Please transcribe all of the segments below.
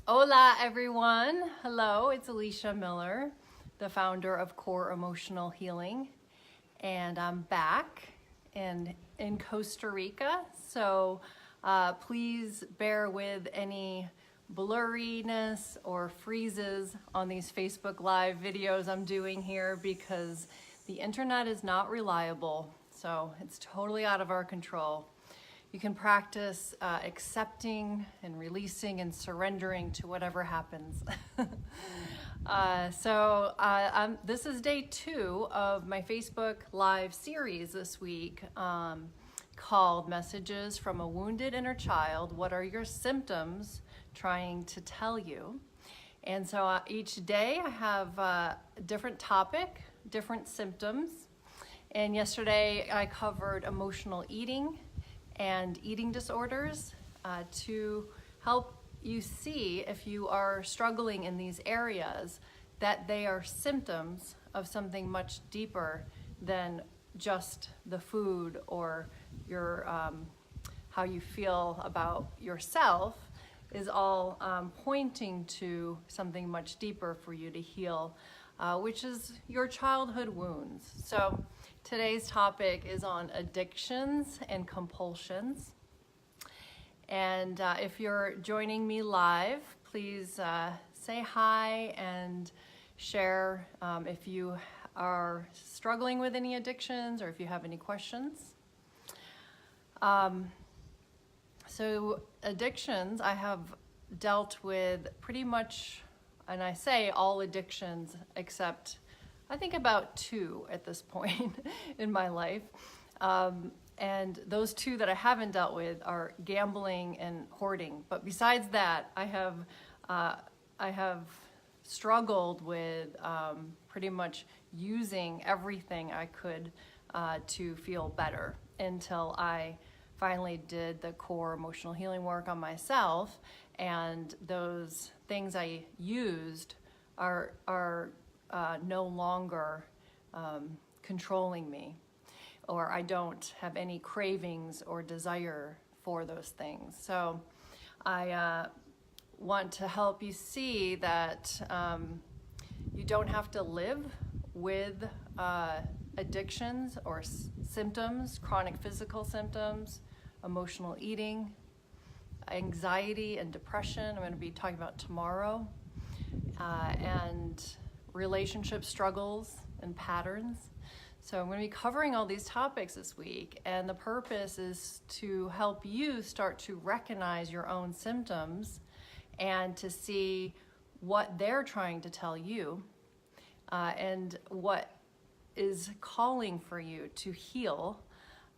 Hola everyone. Hello, it's Alicia Miller, the founder of Core Emotional Healing, and I'm back in Costa Rica. So please bear with any blurriness or freezes on these Facebook Live videos I'm doing here because the internet is not reliable, so it's totally out of our control. You can practice accepting and releasing and surrendering to whatever happens. This is day 2 of my Facebook Live series this week called Messages from a Wounded Inner Child. What are your symptoms trying to tell you? And so each day I have a different topic, different symptoms. And yesterday I covered emotional eating and eating disorders to help you see if you are struggling in these areas that they are symptoms of something much deeper than just the food or your how you feel about yourself is all pointing to something much deeper for you to heal, which is your childhood wounds. So today's topic is on addictions and compulsions. And if you're joining me live, please say hi and share if you are struggling with any addictions or if you have any questions. So addictions, I have dealt with pretty much, and I say all addictions except I think about 2 at this point in my life. And those 2 that I haven't dealt with are gambling and hoarding. But besides that, I have struggled with pretty much using everything I could to feel better until I finally did the core emotional healing work on myself. And those things I used are no longer controlling me, or I don't have any cravings or desire for those things. So I want to help you see that you don't have to live with addictions or symptoms, chronic physical symptoms, emotional eating, anxiety and depression. I'm going to be talking about tomorrow, and relationship struggles and patterns. So I'm going to be covering all these topics this week, and the purpose is to help you start to recognize your own symptoms and to see what they're trying to tell you, and what is calling for you to heal.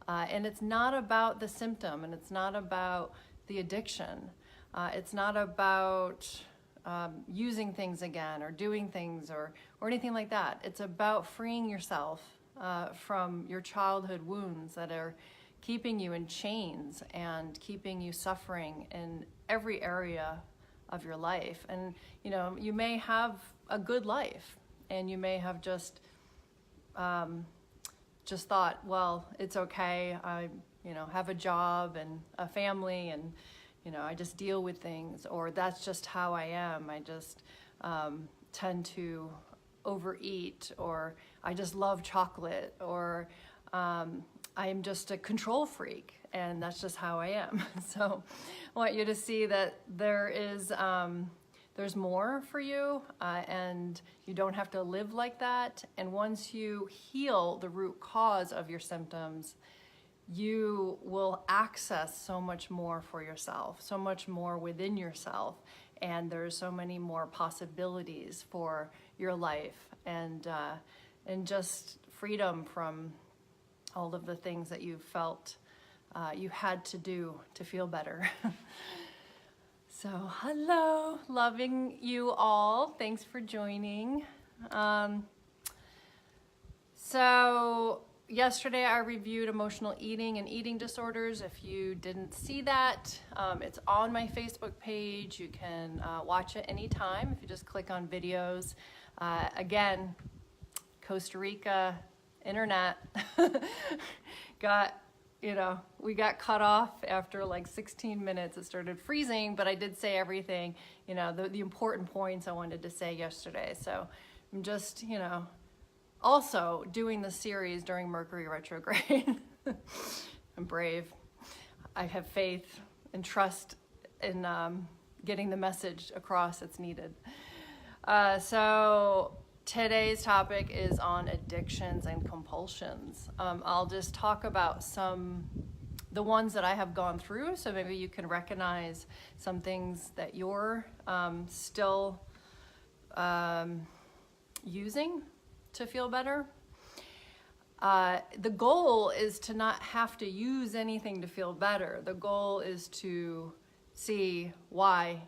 And it's not about the symptom, and it's not about the addiction. It's not about using things again or doing things or anything like that. It's about freeing yourself from your childhood wounds that are keeping you in chains and keeping you suffering in every area of your life. And you may have a good life, and you may have just thought, well, it's okay. I have a job and a family, and I just deal with things, or that's just how I am. I just tend to overeat, or I just love chocolate, or I'm just a control freak, and that's just how I am. So I want you to see that there's more for you, and you don't have to live like that. And once you heal the root cause of your symptoms, you will access so much more for yourself, so much more within yourself, and there's so many more possibilities for your life, and just freedom from all of the things that you felt you had to do to feel better. So hello, loving you all. Thanks for joining. So yesterday I reviewed emotional eating and eating disorders. If you didn't see that, it's on my Facebook page. You can watch it anytime if you just click on videos. Again, Costa Rica internet got we got cut off after like 16 minutes. It started freezing, but I did say everything, the important points I wanted to say yesterday. So I'm just, also doing the series during Mercury retrograde. I'm brave. I have faith and trust in getting the message across that's needed. So today's topic is on addictions and compulsions. I'll just talk about the ones that I have gone through, so maybe you can recognize some things that you're still using to feel better. The goal is to not have to use anything to feel better. The goal is to see why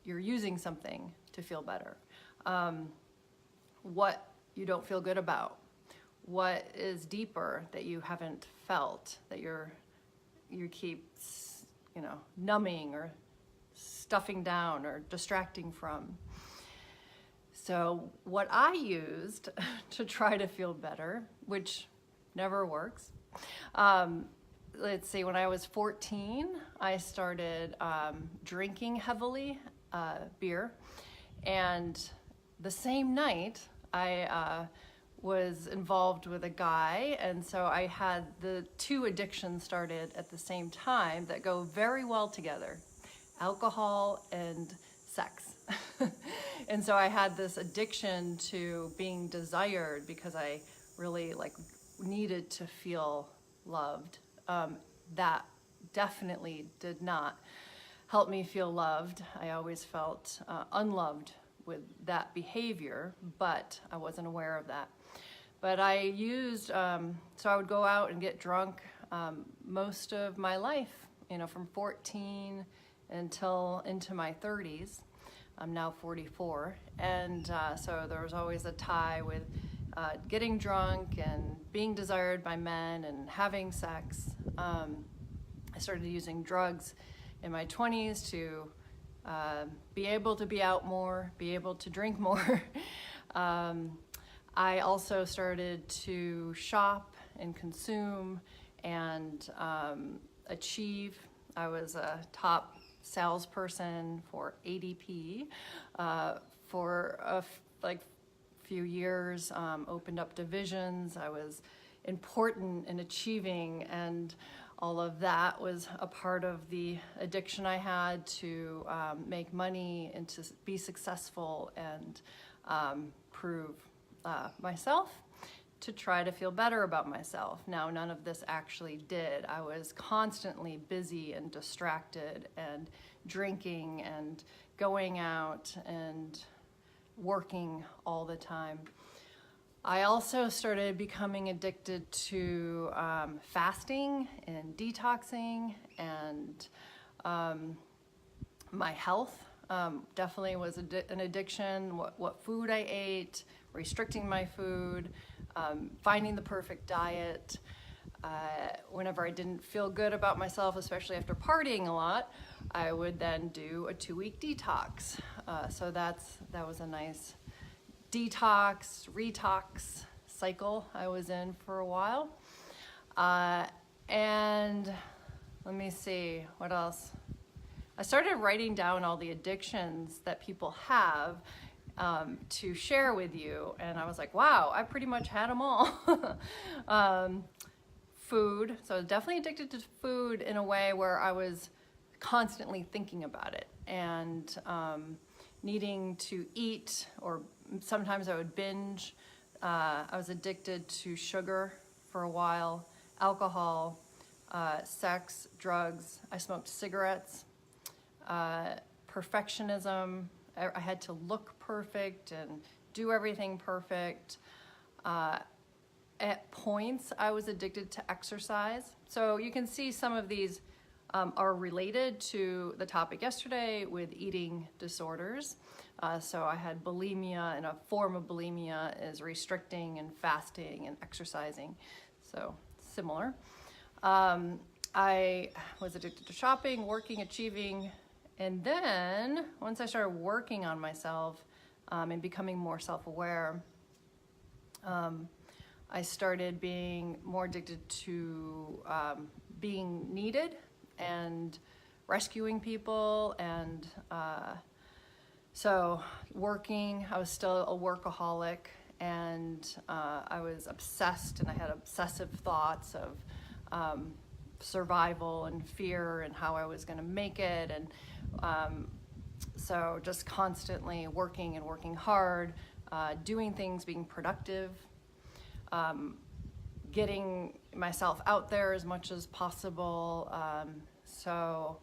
you're using something to feel better. What you don't feel good about, what is deeper that you haven't felt, that you keep, numbing or stuffing down or distracting from. So what I used to try to feel better, which never works, let's see, when I was 14, I started drinking heavily beer, and the same night I was involved with a guy, and so I had the two addictions started at the same time that go very well together: alcohol and sex. And so I had this addiction to being desired because I really needed to feel loved. That definitely did not help me feel loved. I always felt unloved with that behavior, but I wasn't aware of that. But I used, so I would go out and get drunk most of my life, from 14 until into my 30s. I'm now 44, and so there was always a tie with getting drunk and being desired by men and having sex. I started using drugs in my 20s to be able to be out more, be able to drink more. I also started to shop and consume and achieve. I was a top salesperson for ADP for a few years, opened up divisions. I was important in achieving, and all of that was a part of the addiction I had to make money and to be successful and prove myself, to try to feel better about myself. Now, none of this actually did. I was constantly busy and distracted and drinking and going out and working all the time. I also started becoming addicted to fasting and detoxing, and my health definitely was an addiction. What food I ate, restricting my food, finding the perfect diet. Whenever I didn't feel good about myself, especially after partying a lot, I would then do a 2-week detox. So that was a nice detox, retox cycle I was in for a while. And let me see, what else? I started writing down all the addictions that people have to share with you, and I was like, wow, I pretty much had them all. Food, so I was definitely addicted to food in a way where I was constantly thinking about it and needing to eat, or sometimes I would binge. I was addicted to sugar for a while, alcohol, sex, drugs. I smoked cigarettes, perfectionism. I had to look perfect and do everything perfect. At points, I was addicted to exercise. So you can see some of these are related to the topic yesterday with eating disorders. So I had bulimia, and a form of bulimia is restricting and fasting and exercising. So similar. I was addicted to shopping, working, achieving, and then once I started working on myself and becoming more self-aware, I started being more addicted to being needed and rescuing people. And so working, I was still a workaholic, and I was obsessed, and I had obsessive thoughts of survival and fear and how I was going to make it. And so just constantly working and working hard, doing things, being productive, getting myself out there as much as possible. So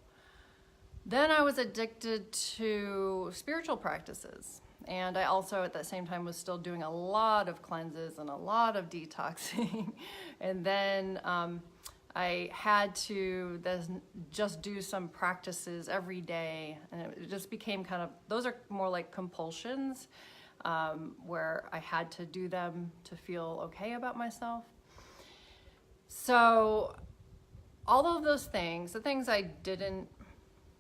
then I was addicted to spiritual practices. And I also, at that same time, was still doing a lot of cleanses and a lot of detoxing. And then I had to just do some practices every day. And it just became kind of, those are more like compulsions, where I had to do them to feel okay about myself. So all of those things, the things I didn't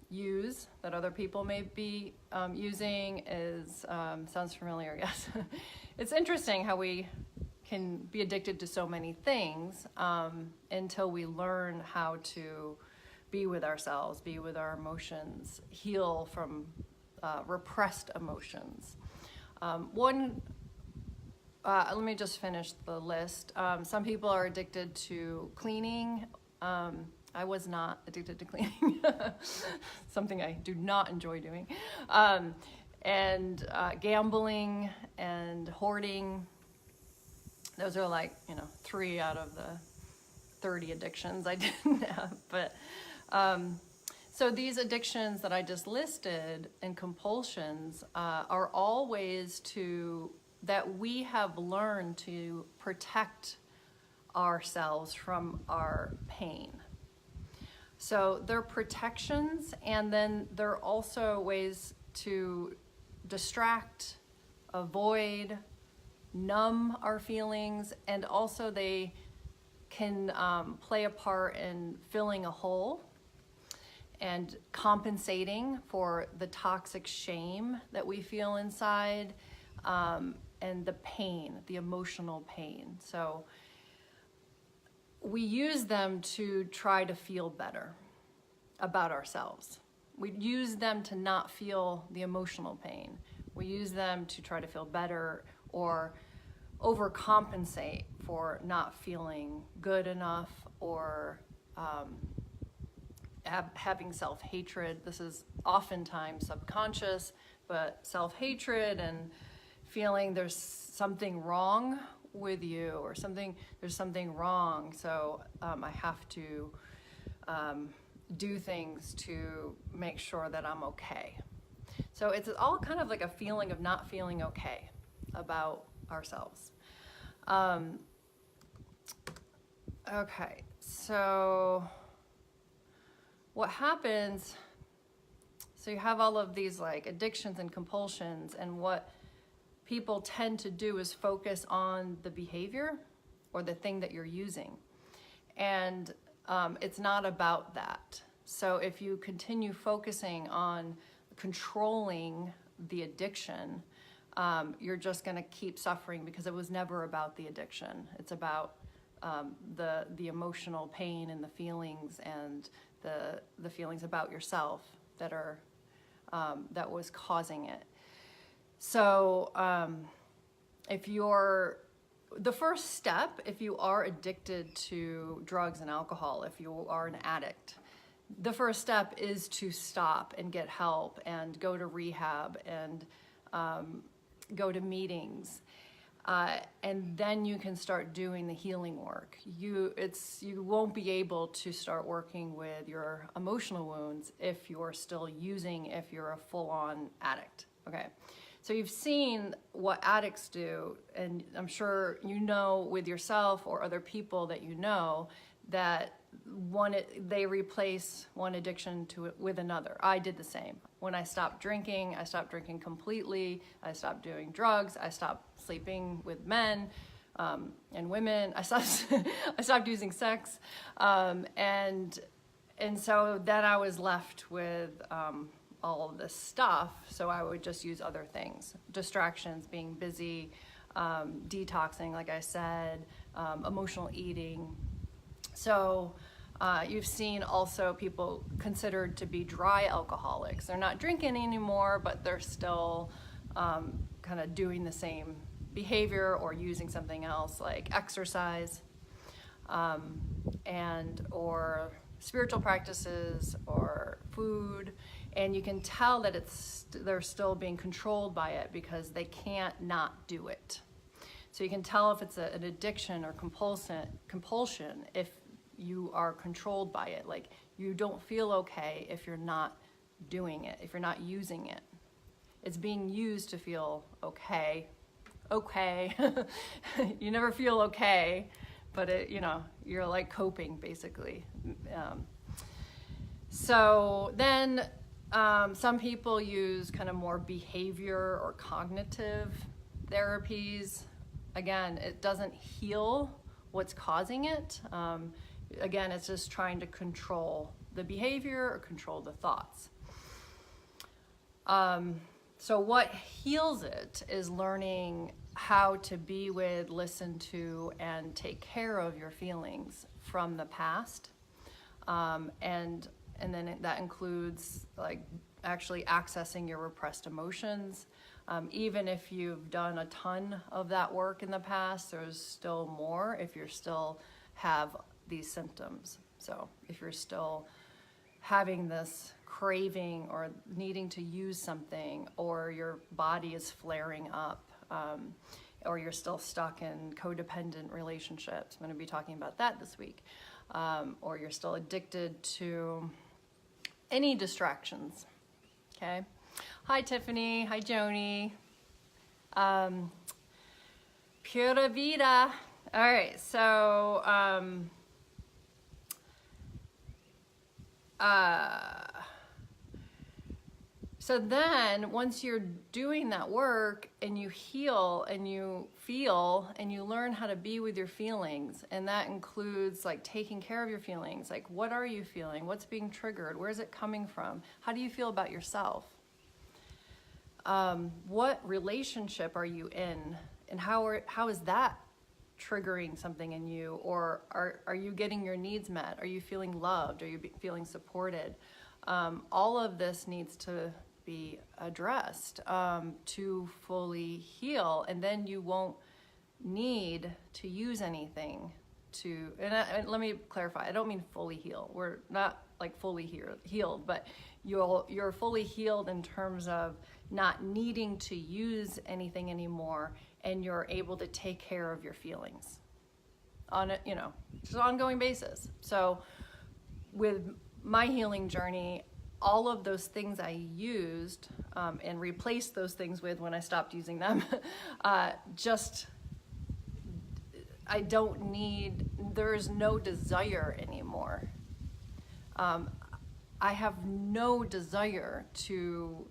use that other people may be using, is sounds familiar, yes. It's interesting how we can be addicted to so many things until we learn how to be with ourselves, be with our emotions, heal from repressed emotions. Let me just finish the list. Some people are addicted to cleaning. I was not addicted to cleaning, something I do not enjoy doing. And gambling and hoarding. Those are like, 3 out of the 30 addictions I didn't have. But so these addictions that I just listed and compulsions are all ways that we have learned to protect ourselves from our pain. So they're protections, and then they're also ways to distract, avoid, numb our feelings, and also they can play a part in filling a hole and compensating for the toxic shame that we feel inside, and the pain, the emotional pain. So we use them to try to feel better about ourselves. We use them to not feel the emotional pain. We use them to try to feel better or overcompensate for not feeling good enough, or having self-hatred. This is oftentimes subconscious, but self-hatred and feeling there's something wrong with you, or there's something wrong, so I have to do things to make sure that I'm okay. So it's all kind of like a feeling of not feeling okay about ourselves. Okay, so what happens, so you have all of these like addictions and compulsions, and what people tend to do is focus on the behavior or the thing that you're using. And it's not about that. So if you continue focusing on controlling the addiction, you're just going to keep suffering, because it was never about the addiction. It's about the emotional pain and the feelings, and the feelings about yourself that was causing it. So the first step, if you are addicted to drugs and alcohol, if you are an addict, the first step is to stop and get help and go to rehab and go to meetings. And then you can start doing the healing work. You won't be able to start working with your emotional wounds if you're still using, if you're a full-on addict, okay? So you've seen what addicts do, and I'm sure you know with yourself or other people that you know that they replace one addiction with another. I did the same. When I stopped drinking completely. I stopped doing drugs. I stopped sleeping with men and women. I stopped using sex, and so then I was left with all of this stuff, so I would just use other things. Distractions, being busy, detoxing, like I said, emotional eating. So You've seen also people considered to be dry alcoholics. They're not drinking anymore, but they're still kind of doing the same behavior or using something else like exercise and or spiritual practices or food. And you can tell that they're still being controlled by it because they can't not do it. So you can tell if it's an addiction or compulsion if you are controlled by it. Like, you don't feel okay if you're not doing it, if you're not using it. It's being used to feel okay. Okay. You never feel okay, but you're like coping basically. So then some people use kind of more behavior or cognitive therapies. Again, it doesn't heal what's causing it. Again, it's just trying to control the behavior or control the thoughts. So what heals it is learning how to be with, listen to, and take care of your feelings from the past. And then that includes like actually accessing your repressed emotions. Even if you've done a ton of that work in the past, there's still more if you still have these symptoms. So if you're still having this craving or needing to use something, or your body is flaring up, or you're still stuck in codependent relationships, I'm going to be talking about that this week, or you're still addicted to any distractions. Okay. Hi, Tiffany. Hi, Joni. Pura vida. All right. So then once you're doing that work and you heal and you feel and you learn how to be with your feelings, and that includes like taking care of your feelings, like what are you feeling? What's being triggered? Where's it coming from? How do you feel about yourself? What relationship are you in? And how is that triggering something in you? Or are you getting your needs met? Are you feeling loved? Are you feeling supported? All of this needs to be addressed to fully heal, and then you won't need to use anything to, and let me clarify, I don't mean fully heal. We're not like fully healed, but you're fully healed in terms of not needing to use anything anymore, and you're able to take care of your feelings on a just an ongoing basis. So with my healing journey, all of those things I used and replaced those things with when I stopped using them, I don't need, there's no desire anymore. I have no desire to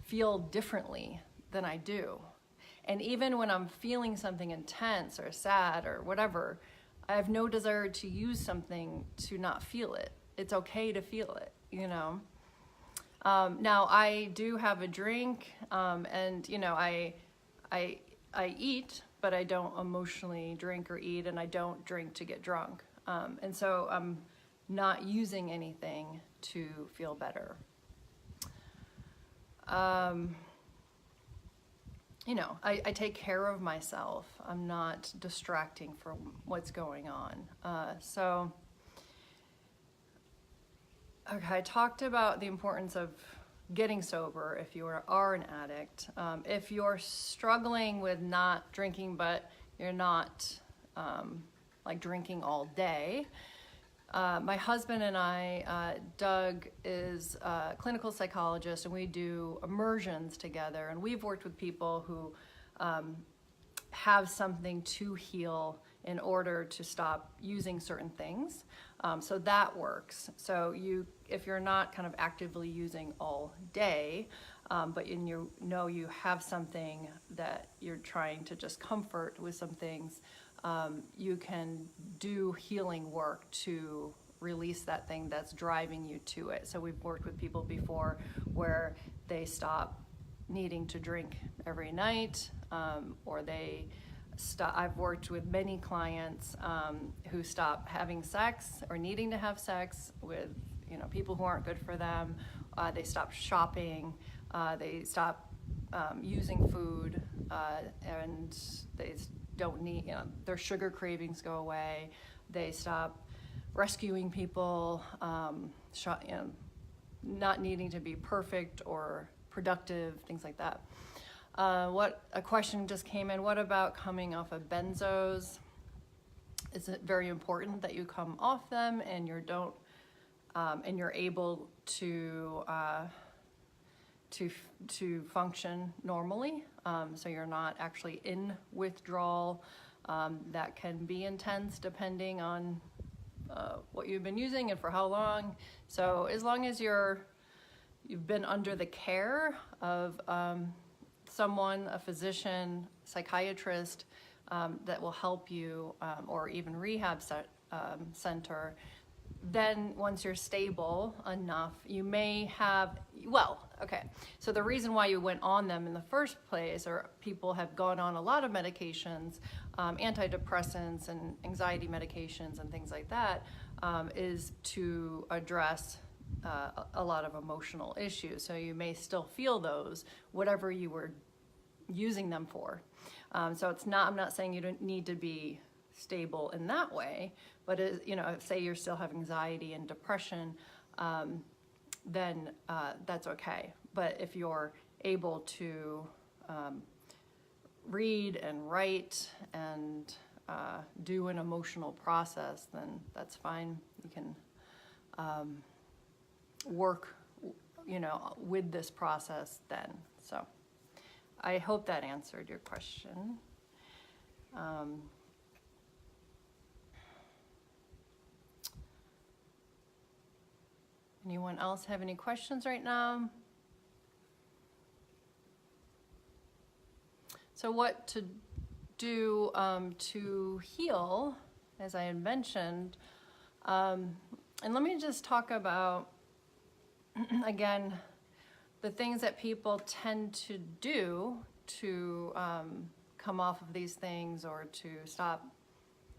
feel differently than I do. And even when I'm feeling something intense or sad or whatever, I have no desire to use something to not feel it. It's okay to feel it, Now I do have a drink, and I eat, but I don't emotionally drink or eat, and I don't drink to get drunk. And so I'm not using anything to feel better. I take care of myself. I'm not distracting from what's going on. Okay, I talked about the importance of getting sober if you are an addict. If you're struggling with not drinking, but you're not like drinking all day, my husband and I, Doug is a clinical psychologist, and we do immersions together, and we've worked with people who have something to heal in order to stop using certain things. So that works. So if you're not kind of actively using all day, but you have something that you're trying to just comfort with some things, you can do healing work to release that thing that's driving you to it. So we've worked with people before where they stop needing to drink every night, or they I've worked with many clients who stop having sex or needing to have sex with people who aren't good for them. They stop shopping. They stop using food, and they don't need, their sugar cravings go away. They stop rescuing people, not needing to be perfect or productive, things like that. A question just came in, what about coming off of benzos? Is it very important that you come off them and you're able to function normally, so you're not actually in withdrawal? That can be intense depending on what you've been using and for how long. So as long as you've been under the care of someone, a physician, psychiatrist, that will help you, or even rehab center, then once you're stable enough, you may have, so the reason why you went on them in the first place, or people have gone on a lot of medications, antidepressants and anxiety medications and things like that, is to address a lot of emotional issues. So you may still feel those, whatever you were using them for. So I'm not saying you don't need to be stable in that way, but say you still have anxiety and depression, then that's okay. But if you're able to read and write and do an emotional process, then that's fine. You can work, with this process then. So I hope that answered your question. Anyone else have any questions right now? So what to do to heal, as I had mentioned, and let me just talk about, again, the things that people tend to do to come off of these things, or to stop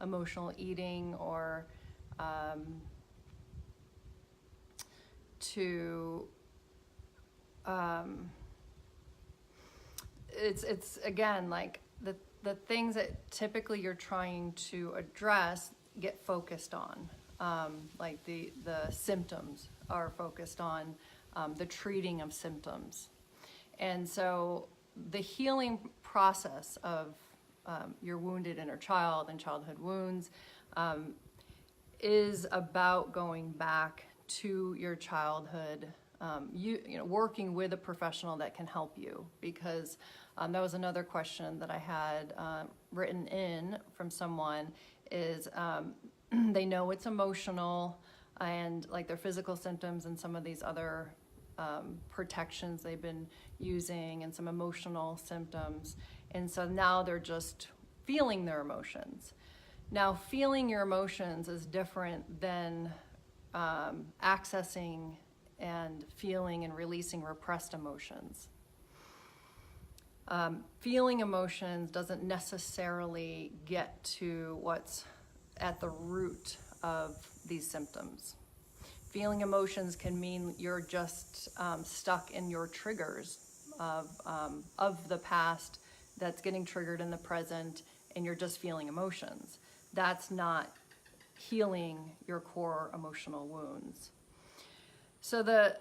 emotional eating, or it's again, like the things that typically you're trying to address get focused on, like the symptoms are focused on the treating of symptoms. And so the healing process of your wounded inner child and childhood wounds is about going back to your childhood, working with a professional that can help you, because that was another question that I had written in from someone, is they know it's emotional, and like their physical symptoms and some of these other protections they've been using, and some emotional symptoms, and so now they're just feeling their emotions. Now, feeling your emotions is different than accessing and feeling and releasing repressed emotions. Feeling emotions doesn't necessarily get to what's at the root of these symptoms. Feeling emotions can mean you're just stuck in your triggers of the past that's getting triggered in the present, and you're just feeling emotions. That's not healing your core emotional wounds. So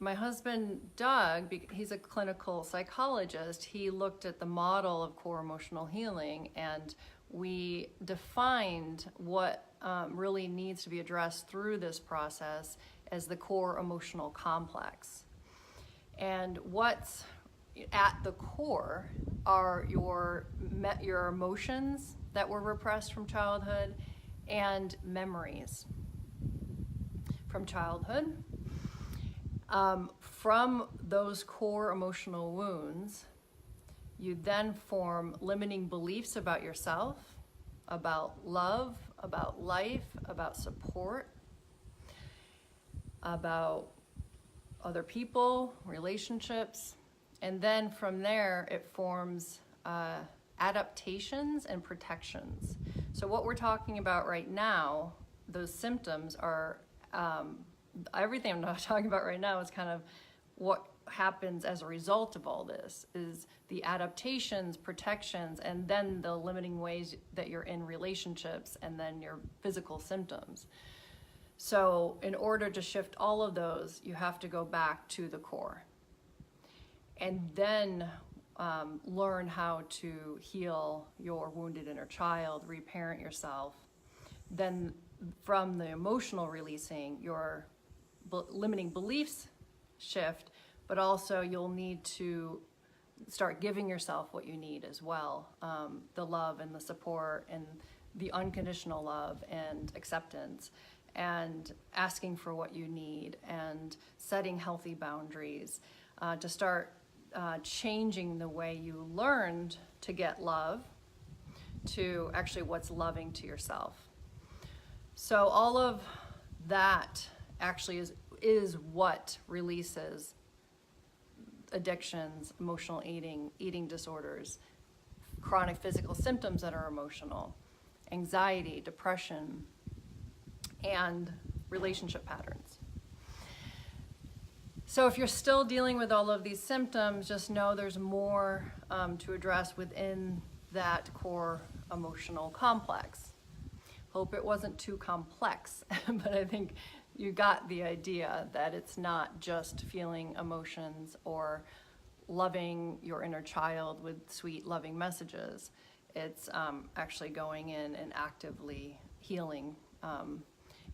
my husband, Doug, he's a clinical psychologist, he looked at the model of core emotional healing, and we defined what really needs to be addressed through this process as the core emotional complex. And what's at the core are your emotions that were repressed from childhood, and memories from childhood. From those core emotional wounds, you then form limiting beliefs about yourself, about love, about life, about support, about other people, relationships, And then from there, it forms adaptations and protections. So what we're talking about right now, those symptoms are, everything I'm not talking about right now is kind of what happens as a result of all this, is the adaptations, protections, and then the limiting ways that you're in relationships, and then your physical symptoms. So in order to shift all of those, you have to go back to the core. And then learn how to heal your wounded inner child, reparent yourself. Then from the emotional releasing, your limiting beliefs shift, but also you'll need to start giving yourself what you need as well. The love and the support and the unconditional love and acceptance, and asking for what you need and setting healthy boundaries to start changing the way you learned to get love to actually what's loving to yourself. So all of that actually is what releases addictions, emotional eating disorders, chronic physical symptoms that are emotional, anxiety, depression, and relationship patterns. So if you're still dealing with all of these symptoms, just know there's more to address within that core emotional complex. Hope it wasn't too complex, but I think you got the idea that it's not just feeling emotions or loving your inner child with sweet, loving messages. It's actually going in and actively healing.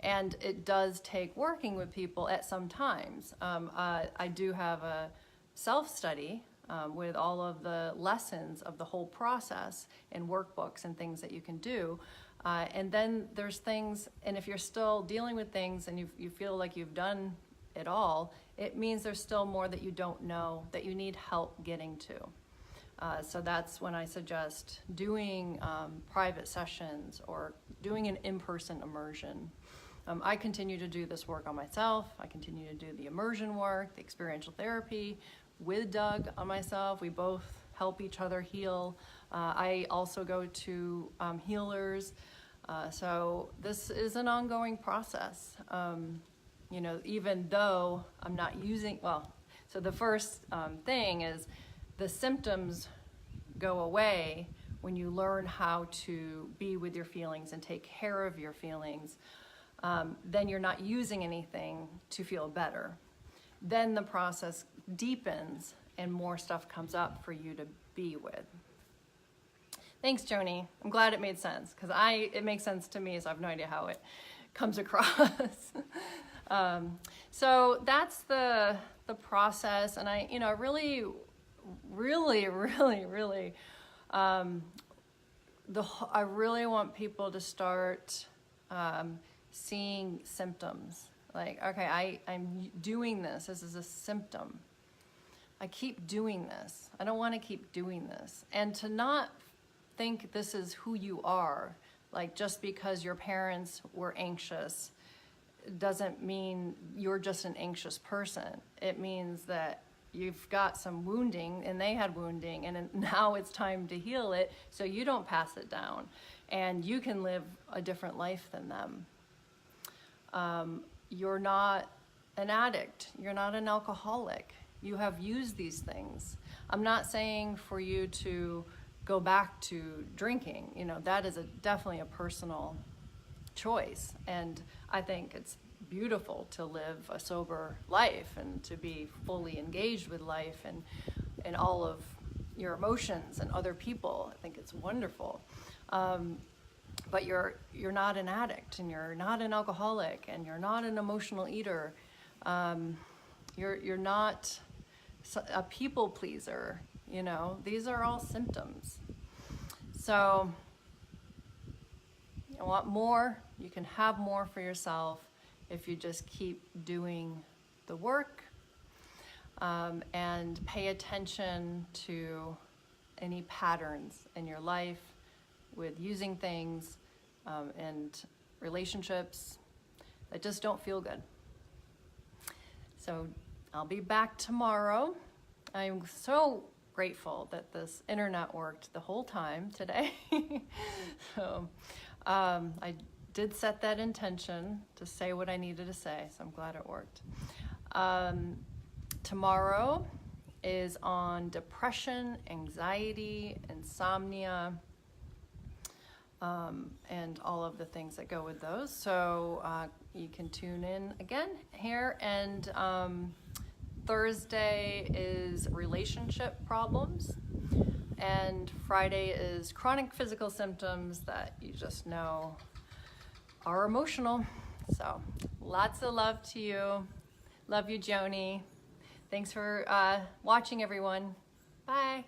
And it does take working with people at some times. I do have a self-study with all of the lessons of the whole process and workbooks and things that you can do. And then there's things, and if you're still dealing with things and you feel like you've done it all, it means there's still more that you don't know, that you need help getting to. So that's when I suggest doing private sessions or doing an in-person immersion. I continue to do this work on myself. I continue to do the immersion work, the experiential therapy with Doug on myself. We both help each other heal. I also go to healers. So this is an ongoing process. You know, even though I'm not using, so the first thing is the symptoms go away when you learn how to be with your feelings and take care of your feelings. Then you're not using anything to feel better. Then the process deepens and more stuff comes up for you to be with. Thanks, Joni. I'm glad it made sense, because it makes sense to me, so I have no idea how it comes across. So that's the process, and I really I really want people to start seeing symptoms. Like, okay, I'm doing this. This is a symptom. I keep doing this. I don't want to keep doing this. And to not think this is who you are. Like, just because your parents were anxious doesn't mean you're just an anxious person. It means that you've got some wounding, and they had wounding, and now it's time to heal it so you don't pass it down and you can live a different life than them. You're not an addict. You're not an alcoholic. You have used these things. I'm not saying for you to go back to drinking. You know, that is definitely a personal choice. And I think it's beautiful to live a sober life and to be fully engaged with life and all of your emotions and other people. I think it's wonderful. But you're not an addict, and you're not an alcoholic, and you're not an emotional eater. You're not a people pleaser. You know, these are all symptoms. So you want more, you can have more for yourself if you just keep doing the work, and pay attention to any patterns in your life with using things and relationships that just don't feel good. So I'll be back tomorrow. I'm so grateful that this internet worked the whole time today. So I did set that intention to say what I needed to say, so I'm glad it worked. Tomorrow is on depression, anxiety, insomnia, and all of the things that go with those. So you can tune in again here. And Thursday is relationship problems. And Friday is chronic physical symptoms that you just know are emotional. So lots of love to you. Love you, Joni. Thanks for watching, everyone. Bye.